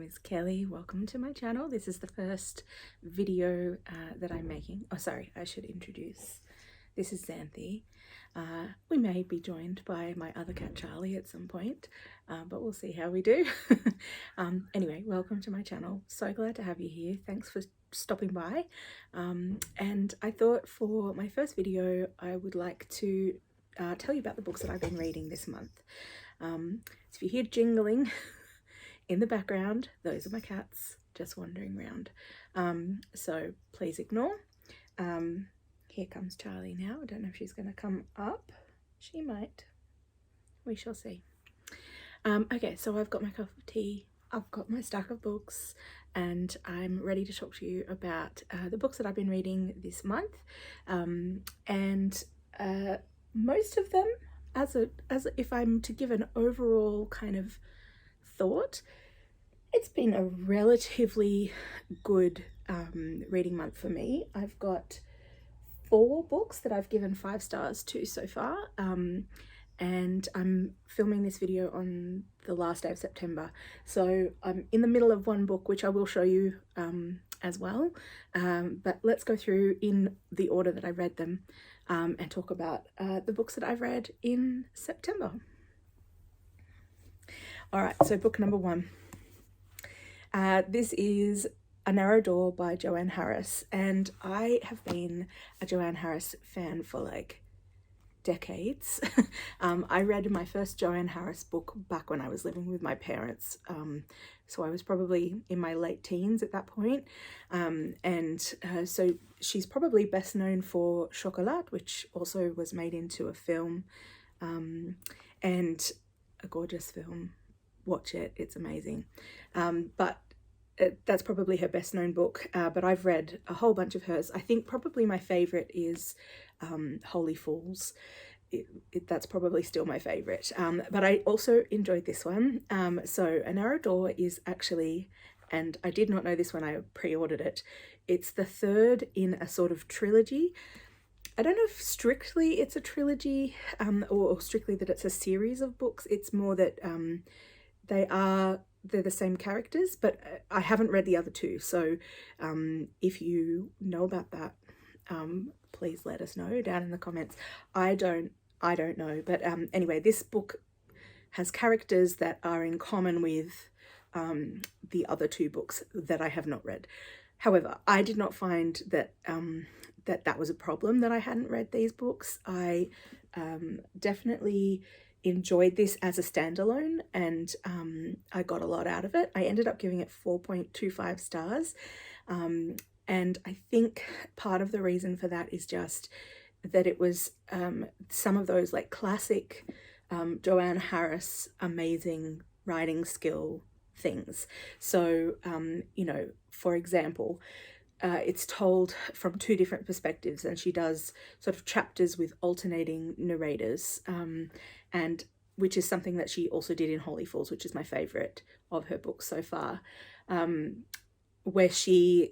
is Kelly. Welcome to my channel. This is the first video that I'm making. Oh, sorry, I should introduce. This is Xanthi. We may be joined by my other cat Charlie at some point, but we'll see how we do. Anyway, welcome to my channel. So glad to have you here. Thanks for stopping by. And I thought for my first video, I would like to tell you about the books that I've been reading this month. So if you hear jingling in the background, those are my cats just wandering around. So please ignore. Here comes Charlie now. I don't know if she's going to come up. She might. We shall see. Okay, so I've got my cup of tea. I've got my stack of books, and I'm ready to talk to you about the books that I've been reading this month. Most of them, as if I'm to give an overall kind of thought, it's been a relatively good reading month for me. I've got 4 books that I've given 5 stars to so far, and I'm filming this video on the last day of September, so I'm in the middle of one book which I will show you as well, but let's go through in the order that I read them and talk about the books that I've read in September. Alright, so book number 1. This is A Narrow Door by Joanne Harris, and I have been a Joanne Harris fan for like decades. I read my first Joanne Harris book back when I was living with my parents, so I was probably in my late teens at that point, so she's probably best known for Chocolat, which also was made into a film, and a gorgeous film. Watch it, it's amazing. But that's probably her best known book, but I've read a whole bunch of hers. I think probably my favorite is Holy Fools. That's probably still my favorite, but I also enjoyed this one. So A Narrow Door is actually, and I did not know this when I pre-ordered it, it's the 3rd in a sort of trilogy. I don't know if strictly it's a trilogy, or strictly that it's a series of books. It's more that they're the same characters, but I haven't read the other 2, so if you know about that, please let us know down in the comments. I don't know, but anyway, this book has characters that are in common with the other 2 books that I have not read. However, I did not find that that was a problem that I hadn't read these books. I definitely enjoyed this as a standalone, and I got a lot out of it. I ended up giving it 4.25 stars, and I think part of the reason for that is just that it was some of those like classic Joanne Harris amazing writing skill things. So you know, for example, it's told from 2 different perspectives, and she does sort of chapters with alternating narrators, and which is something that she also did in Holy Fools, which is my favorite of her books so far, where she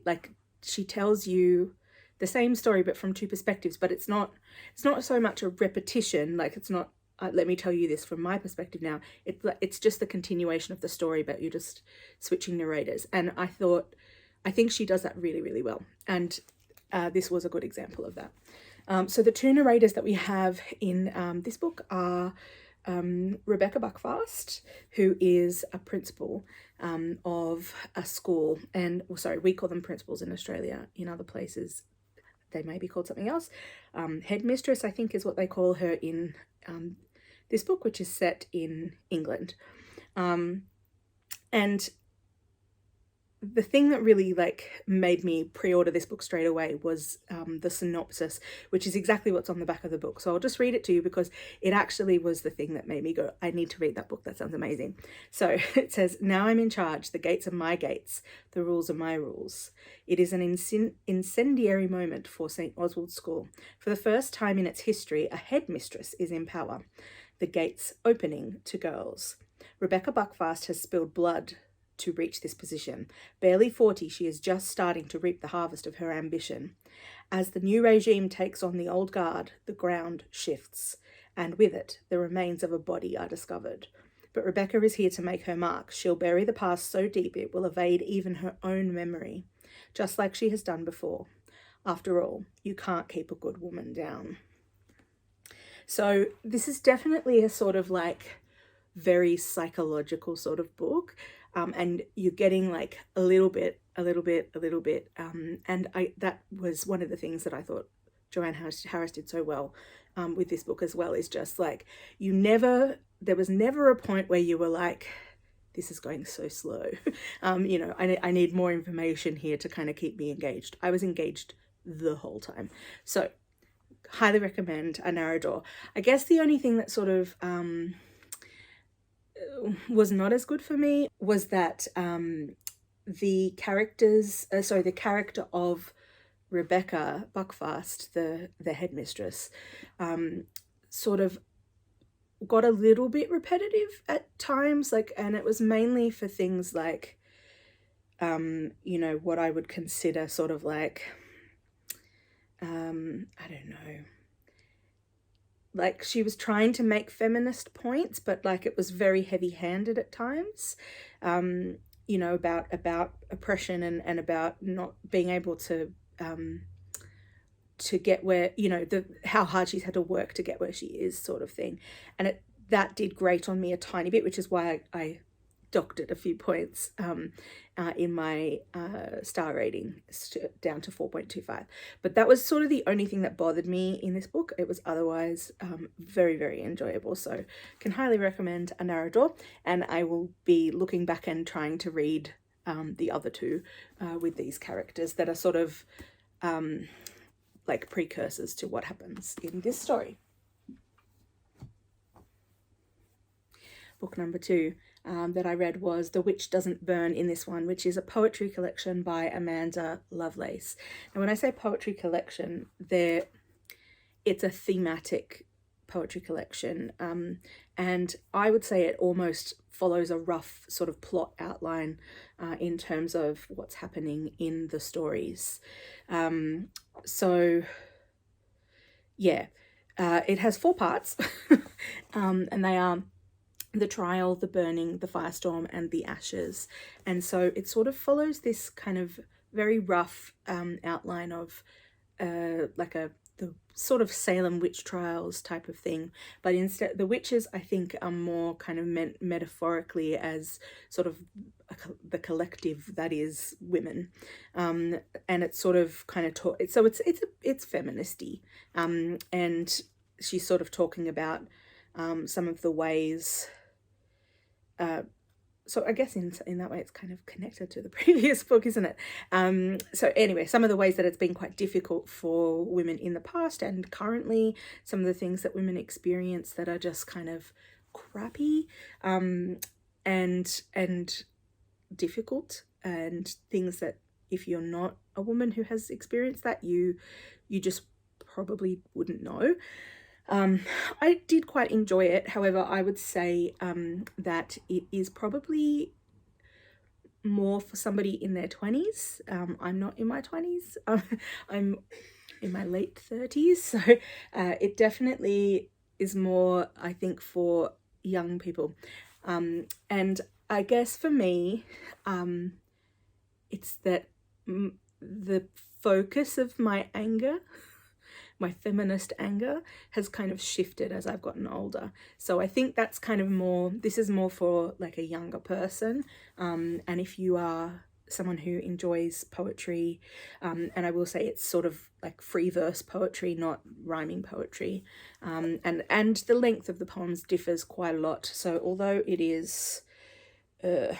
tells you the same story but from 2 perspectives, but it's not so much a repetition, like it's not let me tell you this from my perspective now. It's just the continuation of the story, but you're just switching narrators, and I think she does that really, really well, and this was a good example of that. So the 2 narrators that we have in this book are Rebecca Buckfast, who is a principal of a school, and sorry, we call them principals in Australia. In other places they may be called something else. Headmistress, I think, is what they call her in this book, which is set in England. And the thing that really like made me pre-order this book straight away was the synopsis, which is exactly what's on the back of the book. So I'll just read it to you because it actually was the thing that made me go, I need to read that book. That sounds amazing. So it says, "Now I'm in charge. The gates are my gates. The rules are my rules. It is an incendiary moment for St. Oswald's School. For the first time in its history, a headmistress is in power. The gates opening to girls. Rebecca Buckfast has spilled blood to reach this position. Barely 40, she is just starting to reap the harvest of her ambition. As the new regime takes on the old guard, the ground shifts, and with it, the remains of a body are discovered. but Rebecca is here to make her mark. She'll bury the past so deep it will evade even her own memory, just like she has done before. After all, you can't keep a good woman down. So this is definitely a sort of like very psychological sort of book, and you're getting like a little bit, and that was one of the things that I thought Joanne Harris did so well with this book as well, is just like there was never a point where you were like, this is going so slow. You know, I need more information here to kind of keep me engaged. I was engaged the whole time. So highly recommend A Narrow Door. I guess the only thing that sort of was not as good for me was that the character of Rebecca Buckfast, the headmistress, sort of got a little bit repetitive at times, like, and it was mainly for things like you know, what I would consider sort of like I don't know, like she was trying to make feminist points, but like it was very heavy-handed at times, you know, about oppression and about not being able to get where, you know, how hard she's had to work to get where she is, sort of thing. And that did grate on me a tiny bit, which is why I docked it a few points in my star rating down to 4.25. But that was sort of the only thing that bothered me in this book. It was otherwise very, very enjoyable. So can highly recommend A Narrow Door, and I will be looking back and trying to read the other two with these characters that are sort of like precursors to what happens in this story. Book number 2 that I read was The Witch Doesn't Burn in this one, which is a poetry collection by Amanda Lovelace. And when I say poetry collection, it's a thematic poetry collection, and I would say it almost follows a rough sort of plot outline in terms of what's happening in the stories. So yeah, it has 4 parts, and they are the trial, the burning, the firestorm, and the ashes. And so it sort of follows this kind of very rough outline of the sort of Salem witch trials type of thing, but instead the witches, I think, are more kind of meant metaphorically as sort of the collective that is women, and it's sort of kind of so it's feministy, and she's sort of talking about some of the ways. So I guess in that way it's kind of connected to the previous book, isn't it? So anyway, some of the ways that it's been quite difficult for women in the past and currently, some of the things that women experience that are just kind of crappy, and difficult, and things that if you're not a woman who has experienced that, you just probably wouldn't know. I did quite enjoy it. However, I would say that it is probably more for somebody in their 20s. I'm not in my 20s. I'm in my late 30s. So it definitely is more, I think, for young people. And I guess for me, it's that the focus of my anger, my feminist anger, has kind of shifted as I've gotten older. So I think that's kind of more, this is more for like a younger person. And if you are someone who enjoys poetry, and I will say it's sort of like free verse poetry, not rhyming poetry. And the length of the poems differs quite a lot. So although it is roughly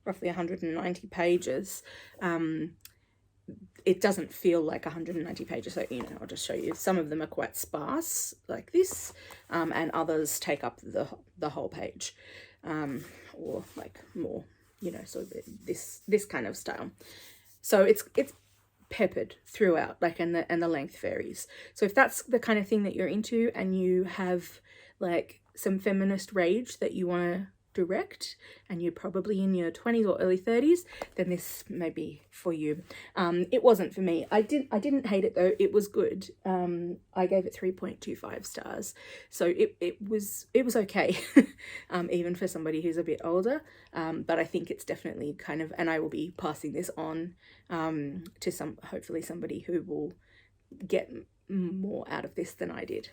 190 pages, it doesn't feel like 190 pages. So, you know, I'll just show you. Some of them are quite sparse like this, and others take up the whole page, or like more, you know, so this kind of style. So it's peppered throughout, like, and the length varies. So if that's the kind of thing that you're into and you have like some feminist rage that you want to direct and you're probably in your 20s or early 30s, then this may be for you. It wasn't for me. I didn't hate it though. It was good. I gave it 3.25 stars, so it was okay. Even for somebody who's a bit older, but I think it's definitely kind of, and I will be passing this on to hopefully somebody who will get more out of this than I did.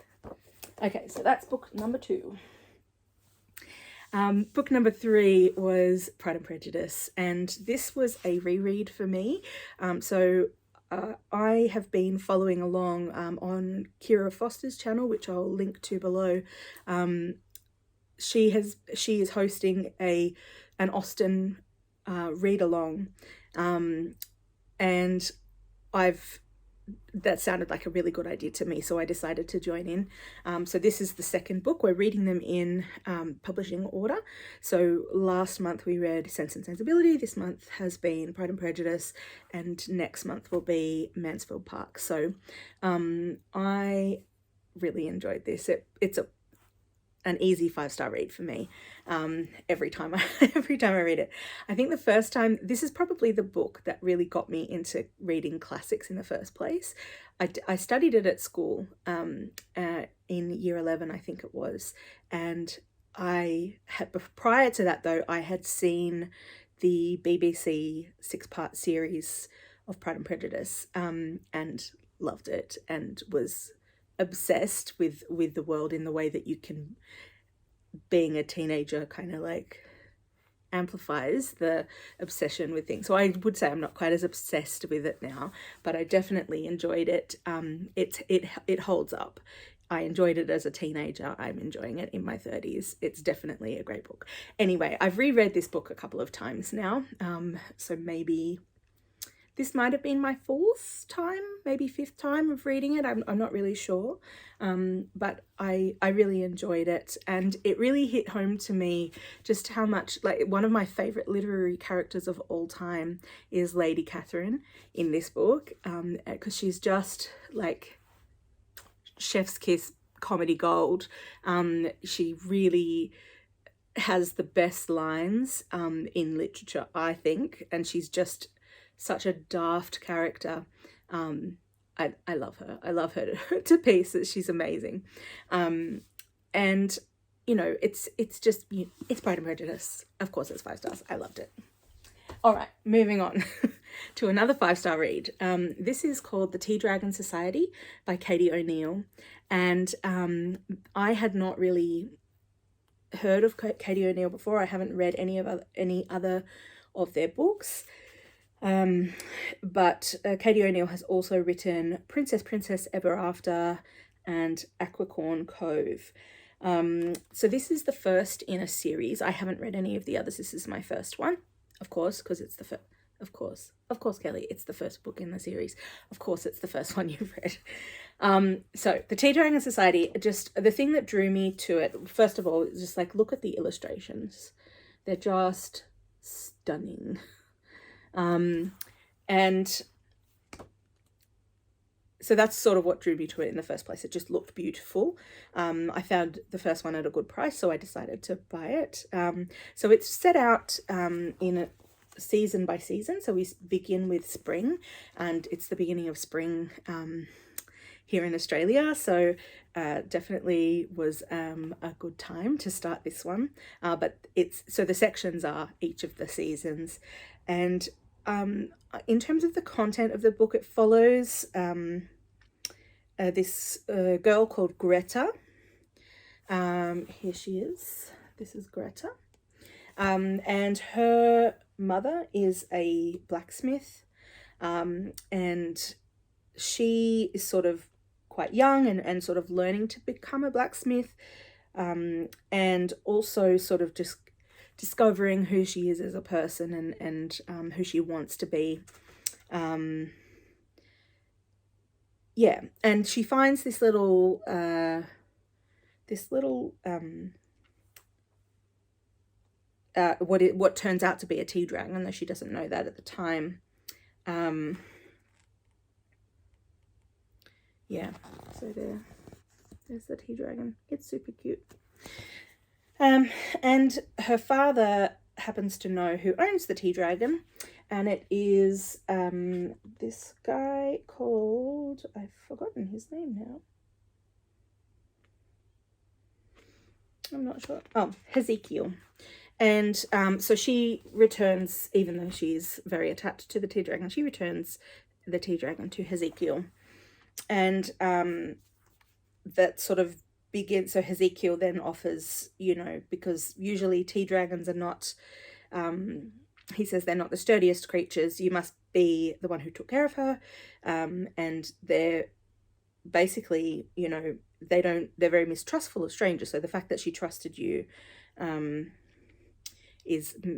Okay, so that's book number 2. Book number 3 was Pride and Prejudice, and this was a reread for me. I have been following along on Kira Forster's channel, which I'll link to below. She is hosting an Austen read along, and that sounded like a really good idea to me, so I decided to join in. So this is the second book. We're reading them in publishing order. So last month we read Sense and Sensibility. This month has been Pride and Prejudice, and next month will be Mansfield Park. So I really enjoyed this. It's an easy 5-star read for me. Every time I read it. I think the first time, this is probably the book that really got me into reading classics in the first place. I studied it at school in year 11, I think it was, and prior to that though, I had seen the BBC 6-part series of Pride and Prejudice and loved it, and was obsessed with the world in the way that you can, being a teenager, kind of like amplifies the obsession with things. So I would say I'm not quite as obsessed with it now, but I definitely enjoyed it. It holds up. I enjoyed it as a teenager. I'm enjoying it in my 30s. It's definitely a great book. Anyway, I've reread this book a couple of times now, so maybe this might have been my 4th time, maybe 5th time of reading it. I'm not really sure, but I really enjoyed it, and it really hit home to me just how much, like, one of my favourite literary characters of all time is Lady Catherine in this book, because she's just like chef's kiss comedy gold. She really has the best lines in literature, I think, and she's just such a daft character. I love her. I love her to pieces. She's amazing. And you know, it's just, it's Pride and Prejudice. Of course it's 5 stars. I loved it. All right, moving on to another 5-star read. This is called The Tea Dragon Society by Katie O'Neill, and I had not really heard of Katie O'Neill before. I haven't read any other of their books. But Katie O'Neill has also written Princess Ever After and Aquacorn Cove. So this is the first in a series. I haven't read any of the others. This is my first one, of course, because it's the first. Of course, Kelly, it's the first book in the series. Of course, it's the first one you've read. So the Tea Dragon Society, just the thing that drew me to it, first of all, is just like, look at the illustrations. They're just stunning. And so that's sort of what drew me to it in the first place. It just looked beautiful. I found the first one at a good price, so I decided to buy it. So it's set out in a season by season. So we begin with spring, and it's the beginning of spring here in Australia. So definitely was a good time to start this one. But so the sections are each of the seasons. And in terms of the content of the book, it follows this girl called Greta. Here she is. This is Greta. And her mother is a blacksmith. And she is sort of quite young and sort of learning to become a blacksmith. And also sort of just discovering who she is as a person and who she wants to be. Yeah, and she finds this little what turns out to be a tea dragon, though she doesn't know that at the time. Yeah, so there's the tea dragon. It's super cute. And her father happens to know who owns the tea dragon, and it is this guy called, I've forgotten his name now. I'm not sure. Oh, Hezekiel. And so she returns, even though she's very attached to the tea dragon, she returns the tea dragon to Hezekiel. And that sort of begins, so Hezekiel then offers, you know, because usually tea dragons are not, he says they're not the sturdiest creatures, you must be the one who took care of her, and they're basically, you know, they're very mistrustful of strangers, so the fact that she trusted you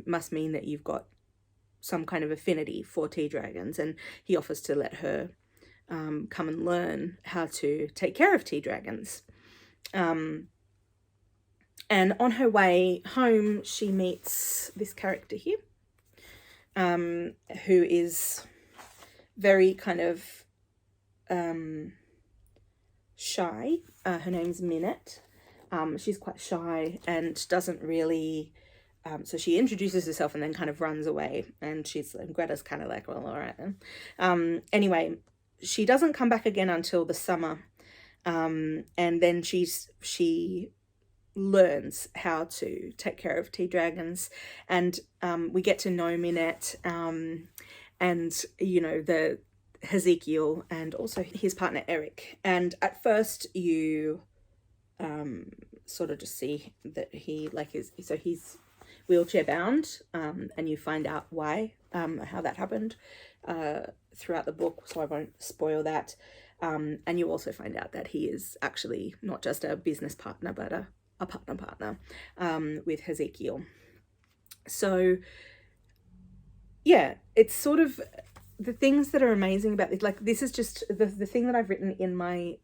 must mean that you've got some kind of affinity for tea dragons, and he offers to let her come and learn how to take care of tea dragons. And on her way home, she meets this character here, who is very kind of shy. Her name's Minette. She's quite shy and doesn't really, so she introduces herself and then kind of runs away, and Greta's kind of like, well, all right then. Anyway, she doesn't come back again until the summer, and then she learns how to take care of tea dragons, and we get to know Minette, and you know, the Hezekiel and also his partner Eric. And at first you sort of just see that he's wheelchair bound, and you find out why, how that happened throughout the book, so I won't spoil that. And you also find out that he is actually not just a business partner, but a partner with Hezekiel. So yeah, it's sort of the things that are amazing about this. Like, this is just the thing that I've written in my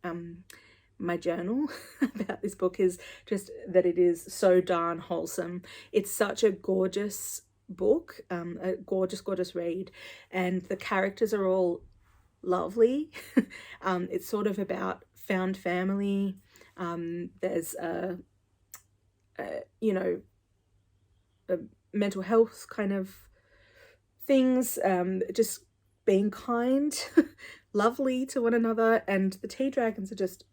my journal about this book, is just that it is so darn wholesome. It's such a gorgeous book, a gorgeous read, and the characters are all lovely. It's sort of about found family. There's you know, a mental health kind of things, just being kind, lovely to one another, and the tea dragons are just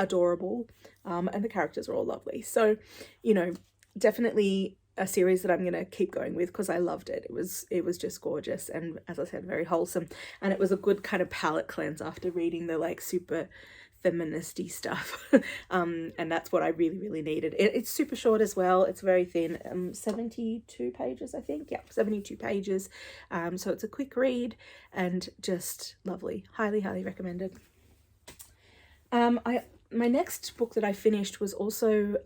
adorable, and the characters are all lovely. So, you know, definitely a series that I'm gonna keep going with, because I loved it. It was just gorgeous, and as I said, very wholesome, and it was a good kind of palate cleanse after reading the like super feministy stuff. And that's what I really needed. It's super short as well. It's very thin, 72 pages, I think. Yeah, 72 pages. So it's a quick read and just lovely. Highly recommended. My next book that I finished was also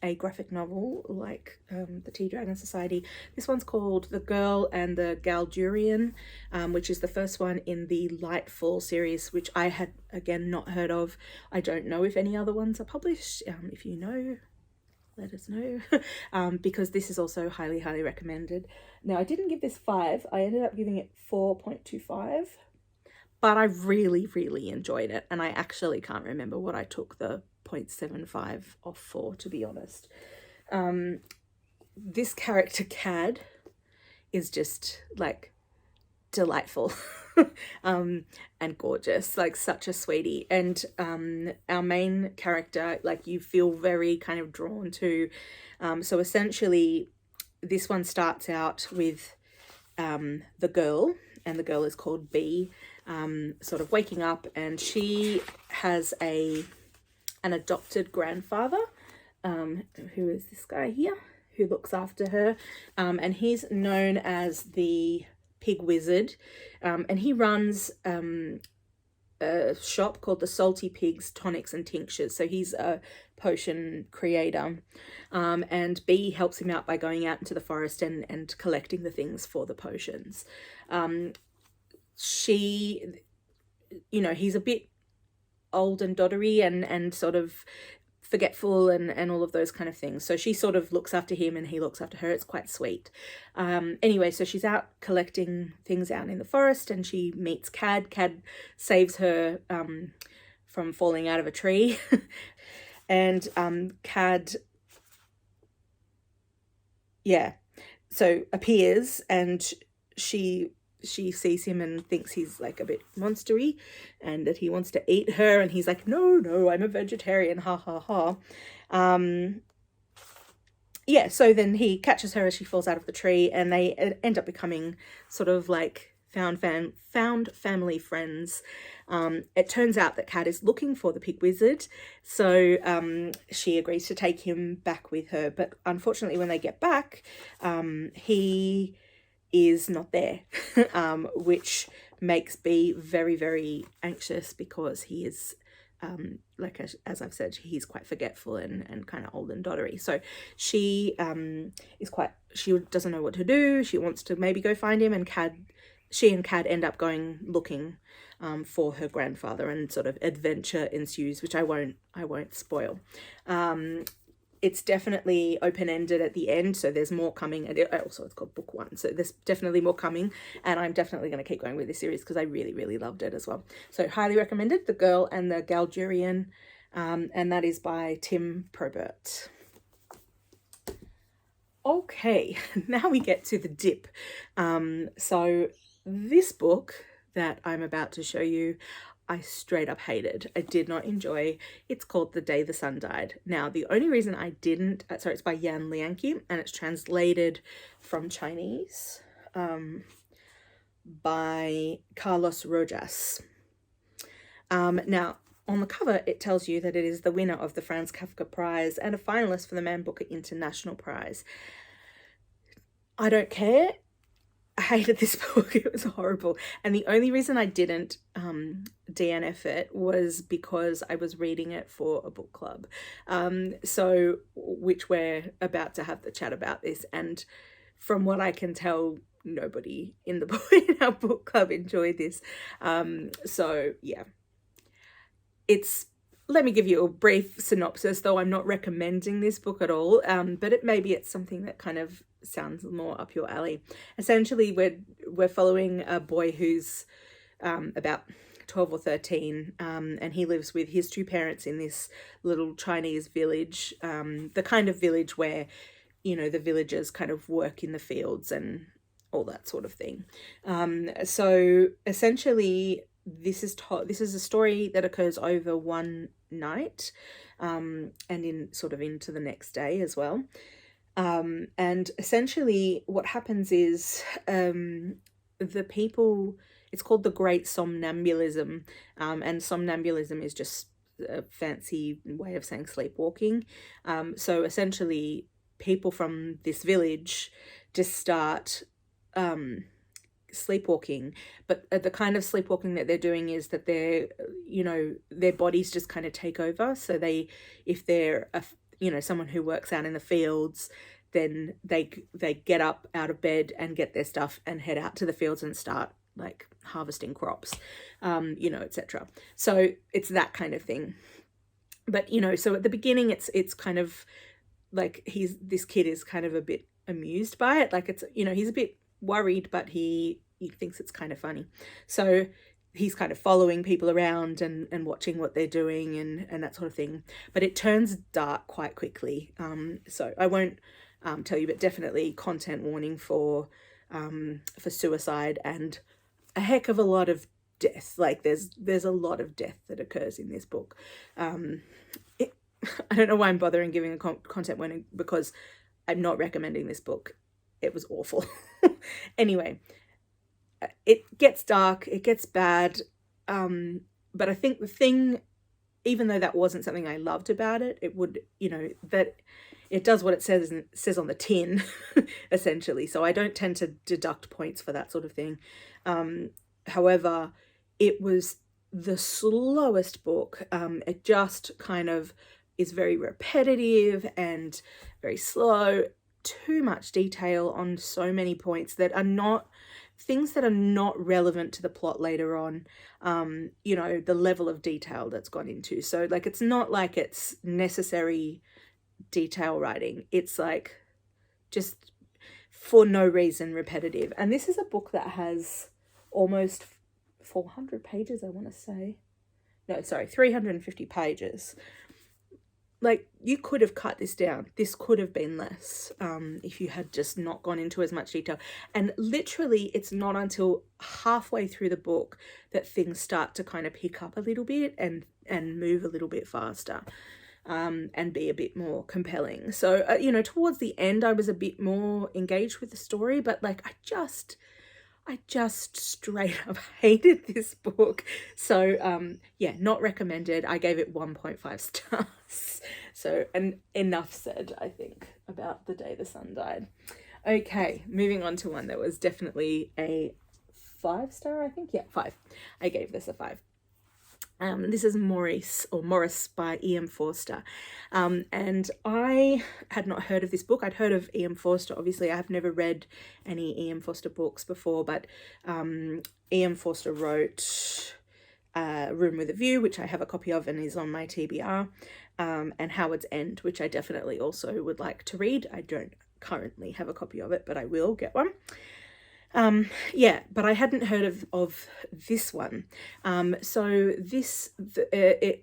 a graphic novel, like the Tea Dragon Society. This one's called The Girl and the Galdurian, which is the first one in the Lightfall series, which I had, again, not heard of. I don't know if any other ones are published. If you know, let us know, because this is also highly recommended. Now, I didn't give this 5. I ended up giving it 4.25. But I really enjoyed it, and I actually can't remember what I took the 0.75 off for, to be honest. This character, Cad, is just, like, delightful and gorgeous, like such a sweetie. And our main character, like, you feel very kind of drawn to. So essentially, this one starts out with the girl, and the girl is called B, sort of waking up, and she has an adopted grandfather, who is this guy here, who looks after her, and he's known as the Pig Wizard, and he runs a shop called the Salty Pigs Tonics and Tinctures. So he's a potion creator, and B helps him out by going out into the forest and collecting the things for the potions. She, you know, he's a bit old and doddery and sort of forgetful and all of those kind of things. So she sort of looks after him and he looks after her. It's quite sweet. Anyway, so she's out collecting things out in the forest, and she meets Cad. Cad saves her from falling out of a tree. And Cad yeah, so appears, and she sees him and thinks he's like a bit monstery and that he wants to eat her, and he's like, no, I'm a vegetarian, ha ha ha. Yeah, so then he catches her as she falls out of the tree, and they end up becoming sort of like found family friends. It turns out that Kat is looking for the pig wizard, so she agrees to take him back with her. But unfortunately, when they get back, he is not there, which makes B very, very anxious, because he is, like as I've said, he's quite forgetful and kind of old and doddery. So she she doesn't know what to do. She wants to maybe go find him, and she and Cad end up going looking for her grandfather, and sort of adventure ensues, which I won't spoil. It's definitely open-ended at the end, so there's more coming. And also it's called book 1, so there's definitely more coming, and I'm definitely going to keep going with this series because I really, really loved it as well. So highly recommended, The Girl and the Galdurian, and that is by Tim Probert. Okay, now we get to the dip. So this book that I'm about to show you, I straight up hated. I did not enjoy. It's called The Day the Sun Died. Now, the only reason I didn't, it's by Yan Lianke, and it's translated from Chinese by Carlos Rojas. Now, on the cover, it tells you that it is the winner of the Franz Kafka Prize and a finalist for the Man Booker International Prize. I don't care. I hated this book. It was horrible. And the only reason I didn't DNF it was because I was reading it for a book club. So which we're about to have the chat about this. And from what I can tell, nobody in our book club enjoyed this. So yeah, let me give you a brief synopsis, though I'm not recommending this book at all, but maybe it's something that kind of sounds more up your alley. Essentially, we're following a boy who's about 12 or 13, and he lives with his 2 parents in this little Chinese village, the kind of village where, the villagers kind of work in the fields and all that sort of thing. So essentially, this is a story that occurs over one night, and into the next day as well. And essentially what happens is the people, it's called the Great Somnambulism, and somnambulism is just a fancy way of saying sleepwalking. So essentially people from this village just start sleepwalking, but the kind of sleepwalking that they're doing is that their bodies just kind of take over. So if they're someone who works out in the fields, then they get up out of bed and get their stuff and head out to the fields and start like harvesting crops, etc. So it's that kind of thing. But so at the beginning it's kind of like this kid is kind of a bit amused by it, like it's he's a bit worried, but he thinks it's kind of funny. So he's kind of following people around and watching what they're doing and that sort of thing. But it turns dark quite quickly. So I won't tell you, but definitely content warning for suicide and a heck of a lot of death. Like there's a lot of death that occurs in this book. I don't know why I'm bothering giving a content warning, because I'm not recommending this book. It was awful. Anyway, it gets dark, it gets bad, but I think the thing, even though that wasn't something I loved about it, it would, that it does what it says on the tin, essentially. So I don't tend to deduct points for that sort of thing. However, it was the slowest book. It just kind of is very repetitive and very slow. Too much detail on so many points that are not things that are not relevant to the plot later on. The level of detail that's gone into. So like, it's not like it's necessary detail writing. It's like just for no reason repetitive. And this is a book that has almost 400 pages, I want to say. No, sorry, 350 pages. like, you could have cut this down. This could have been less if you had just not gone into as much detail. And literally, it's not until halfway through the book that things start to kind of pick up a little bit and move a little bit faster and be a bit more compelling. So, you know, towards the end, I was a bit more engaged with the story, but like, I just straight up hated this book. So yeah, not recommended. I gave it 1.5 stars. So, and enough said, I think, about The Day the Sun Died. Okay, moving on to one that was definitely a 5-star, I think. Yeah, 5. I gave this a 5. This is Maurice by E.M. Forster. And I had not heard of this book. I'd heard of E.M. Forster. Obviously, I have never read any E.M. Forster books before, but E.M. Forster wrote Room with a View, which I have a copy of and is on my TBR, and Howard's End, which I definitely also would like to read. I don't currently have a copy of it, but I will get one. Yeah, but I hadn't heard of this one. So this, the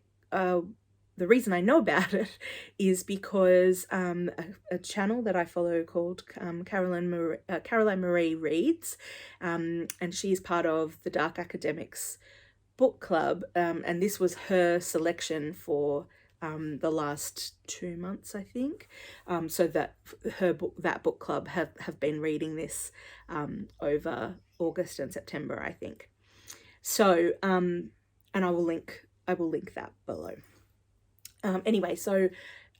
reason I know about it is because a channel that I follow called Caroline Marie Reads, and she's part of the Dark Academics book club, and this was her selection for the last 2 months, I think. So that that book club have been reading this over August and September, I think. So and I will link that below. Anyway, so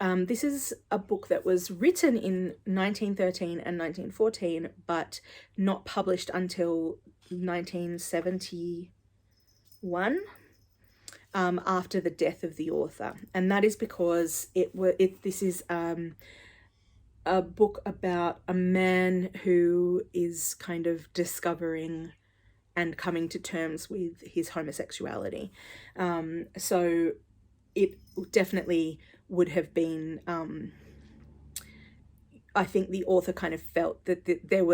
this is a book that was written in 1913 and 1914, but not published until 1971. After the death of the author, and that is because this is a book about a man who is kind of discovering and coming to terms with his homosexuality. So it definitely would have been, I think the author kind of felt that there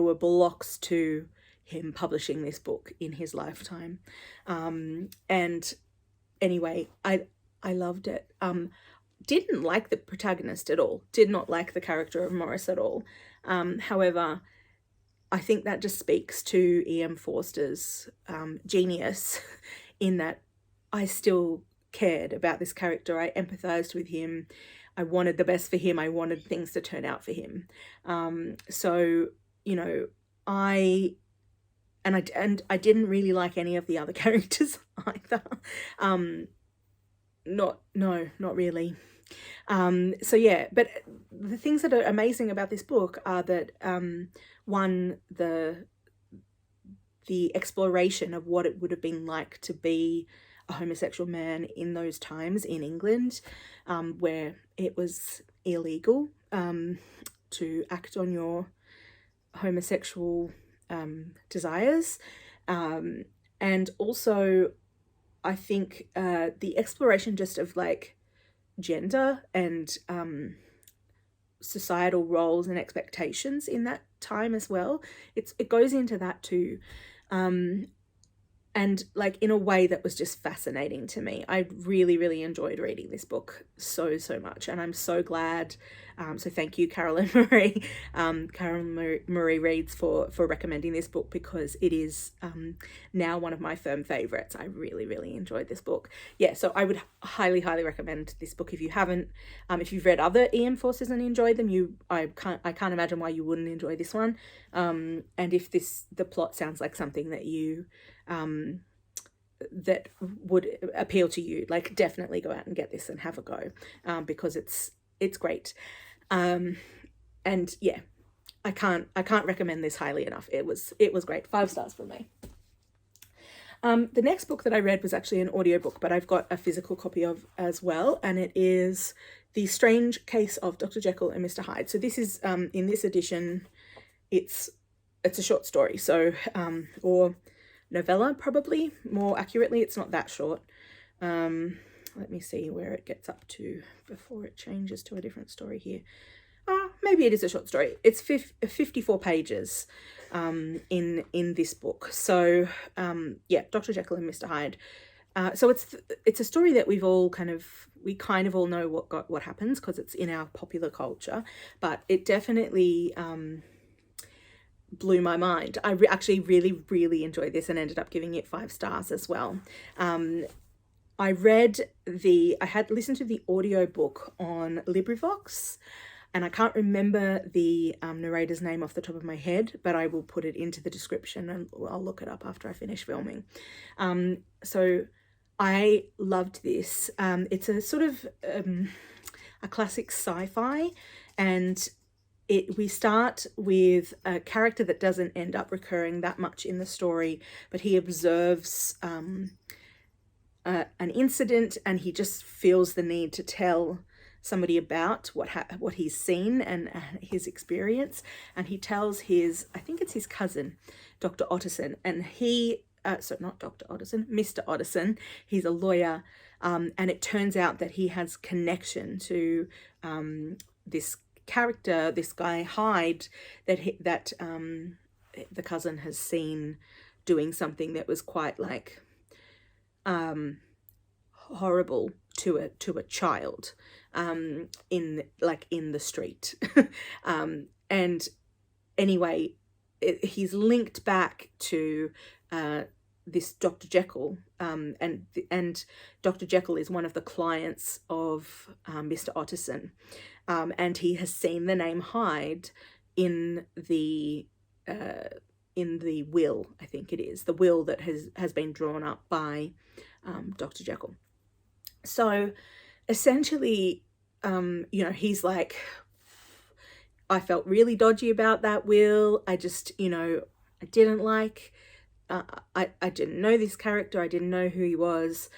were blocks to him publishing this book in his lifetime, and anyway, I loved it. Didn't like the protagonist at all. Did not like the character of Maurice at all. However, I think that just speaks to E.M. Forster's genius in that I still cared about this character. I empathized with him. I wanted the best for him. I wanted things to turn out for him. So, you know, I didn't really like any of the other characters either. Not really. So yeah, but the things that are amazing about this book are that one, the exploration of what it would have been like to be a homosexual man in those times in England, where it was illegal to act on your homosexual desires, and also I think the exploration just of like gender and societal roles and expectations in that time as well. It goes into that too, and like in a way that was just fascinating to me. I really enjoyed reading this book so much, and I'm so glad. So thank you, Caroline Marie Reads for recommending this book, because it is now one of my firm favorites. I really enjoyed this book. Yeah, so I would highly recommend this book if you haven't. If you've read other E.M. Forsters and enjoyed them, I can't imagine why you wouldn't enjoy this one. And if the plot sounds like something that you that would appeal to you, like definitely go out and get this and have a go, because it's great. And yeah, I can't recommend this highly enough. It was great. 5 stars from me. The next book that I read was actually an audiobook, but I've got a physical copy of as well, and it is The Strange Case of Dr. Jekyll and Mr Hyde. So this is in this edition, it's a short story, so or novella, probably more accurately. It's not that short. Let me see where it gets up to before it changes to a different story here. Maybe it is a short story. It's 54 pages in this book. So yeah, Dr. Jekyll and Mr Hyde. so it's a story that we kind of all know what happens because it's in our popular culture, but it definitely blew my mind. I actually really enjoyed this and ended up giving it 5 stars as well. I had listened to the audiobook on LibriVox, and I can't remember the narrator's name off the top of my head, but I will put it into the description and I'll look it up after I finish filming. So I loved this. It's a sort of a classic sci-fi, and we start with a character that doesn't end up recurring that much in the story, but he observes an incident and he just feels the need to tell somebody about what he's seen and his experience, and he tells I think it's his cousin, Dr. Otterson, and not Dr. Otterson, Mr. Otterson, he's a lawyer, and it turns out that he has connection to this character, this guy Hyde, that the cousin has seen doing something that was quite like horrible to a child in the street. And anyway, he's linked back to this Dr. Jekyll, and Dr. Jekyll is one of the clients of Mr. Otterson, and he has seen the name Hyde in the will, I think it is, the will that has been drawn up by Dr. Jekyll. So essentially, he's like, I felt really dodgy about that will. I just, I didn't like, I didn't know this character. I didn't know who he was.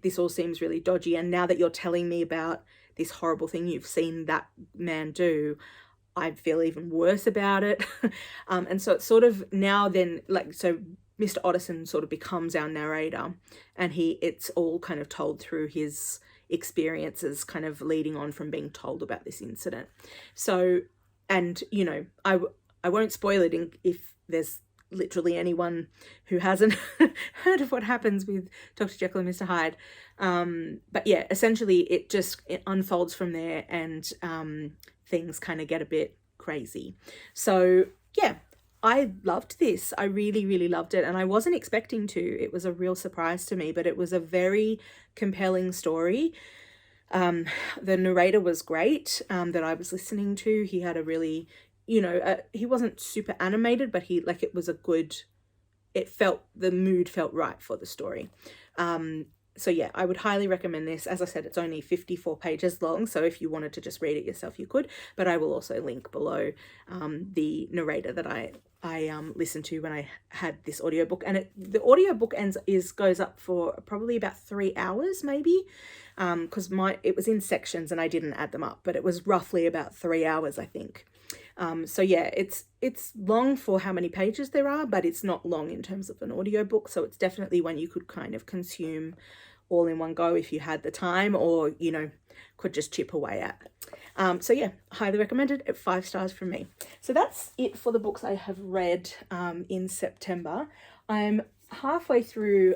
This all seems really dodgy. And now that you're telling me about this horrible thing you've seen that man do, I feel even worse about it. And so it's sort of now then, so Mr. Otterson sort of becomes our narrator, and it's all kind of told through his experiences, kind of leading on from being told about this incident. So, and I won't spoil it if there's literally anyone who hasn't heard of what happens with Dr. Jekyll and Mr. Hyde. But yeah, essentially it unfolds from there, and things kind of get a bit crazy. So yeah, I loved this. I really loved it, and I wasn't expecting to. It was a real surprise to me, but it was a very compelling story. The narrator was great, that I was listening to. He had a really, he wasn't super animated, but it was the mood felt right for the story. So yeah, I would highly recommend this. As I said, it's only 54 pages long, so if you wanted to just read it yourself, you could, but I will also link below the narrator that I listened to when I had this audiobook. And the audiobook goes up for probably about 3 hours maybe, because it was in sections and I didn't add them up, but it was roughly about 3 hours, I think. So yeah, it's long for how many pages there are, but it's not long in terms of an audiobook, so it's definitely one you could kind of consume all in one go if you had the time, or could just chip away at. So yeah, highly recommended at 5 stars from me. So that's it for the books I have read in September. I'm halfway through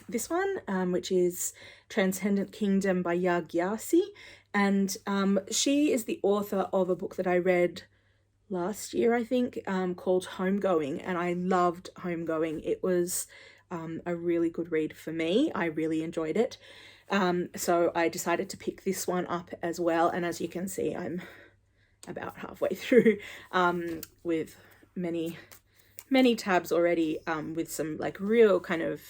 this one, which is Transcendent Kingdom by Yaa Gyasi, and she is the author of a book that I read last year, I think, called Homegoing, and I loved Homegoing. It was a really good read for me. I really enjoyed it. So I decided to pick this one up as well, and as you can see, I'm about halfway through, with many tabs already, with some real kind of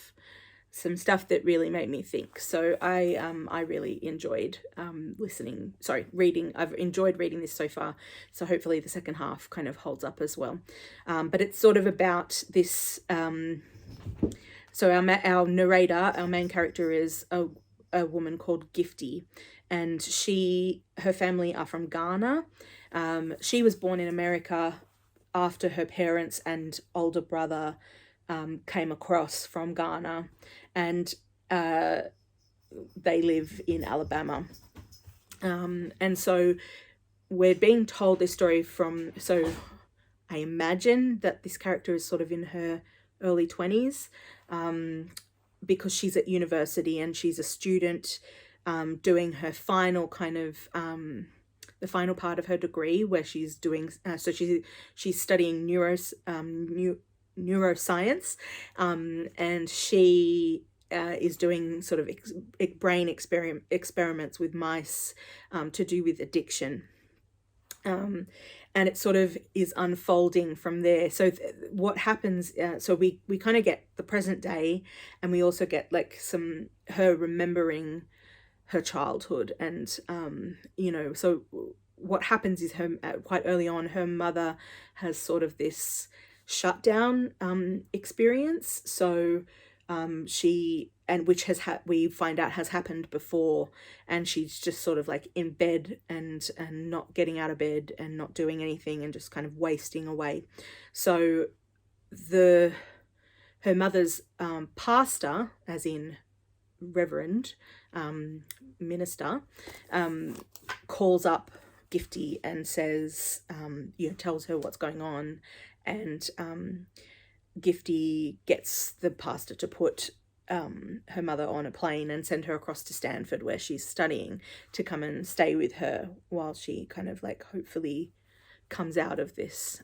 some stuff that really made me think. So I really enjoyed reading. I've enjoyed reading this so far, so hopefully the second half kind of holds up as well. But it's sort of about this, so our narrator, our main character, is a woman called Gifty, and her family are from Ghana. She was born in America after her parents and older brother came across from Ghana, and they live in Alabama. And so we're being told this story so I imagine that this character is sort of in her early 20s. because she's at university and she's a student doing her final kind of the final part of her degree, where she's doing so she's studying neuroscience, and she is doing sort of brain experiments with mice to do with addiction. And it sort of is unfolding from there. So what happens, so we kind of get the present day, and we also get like her remembering her childhood. And, you know, so what happens is quite early on, her mother has sort of this shutdown experience. So which we find out has happened before, and she's just sort of like in bed and not getting out of bed and not doing anything and just kind of wasting away. So her mother's pastor, as in reverend, minister, calls up Gifty and says, tells her what's going on, and Gifty gets the pastor to put her mother on a plane and send her across to Stanford, where she's studying, to come and stay with her while she kind of like hopefully comes out of this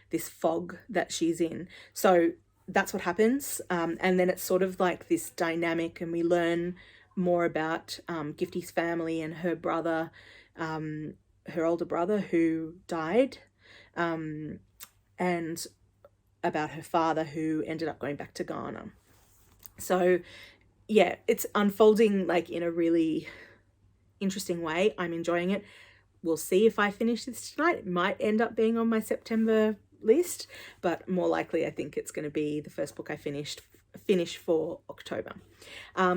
this fog that she's in. So that's what happens, and then it's sort of like this dynamic, and we learn more about Gifty's family and her brother, her older brother who died, and about her father who ended up going back to Ghana. So yeah, it's unfolding like in a really interesting way. I'm enjoying it. We'll see if I finish this tonight. It might end up being on my September list, but more likely I think it's going to be the first book I finish for October.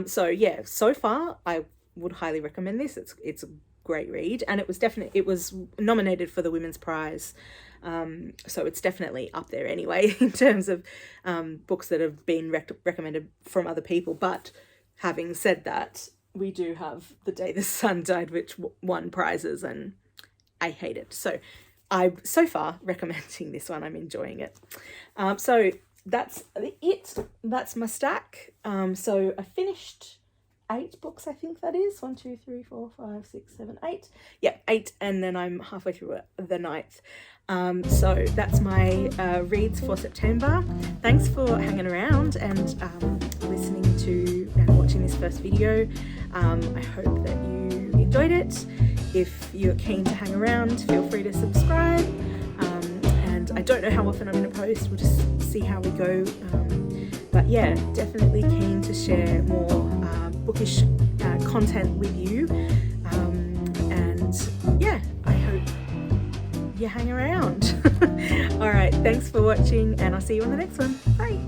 So yeah, so far I would highly recommend this. It's a great read, and it was nominated for the Women's Prize. So it's definitely up there anyway in terms of books that have been recommended from other people. But having said that, we do have The Day the Sun Died, which won prizes, and I hate it. So I'm so far recommending this one. I'm enjoying it. So that's it. That's my stack. So I finished 8 books, I think that is. 1, 2, 3, 4, 5, 6, 7, 8. Yeah, 8, and then I'm halfway through the 9th. So that's my reads for September. Thanks for hanging around and listening to and watching this first video. I hope that you enjoyed it. If you're keen to hang around, feel free to subscribe. And I don't know how often I'm going to post. We'll just see how we go. But yeah, definitely keen to share more bookish content with you. And yeah, I hope you hang around. All right, thanks for watching, and I'll see you on the next one. Bye.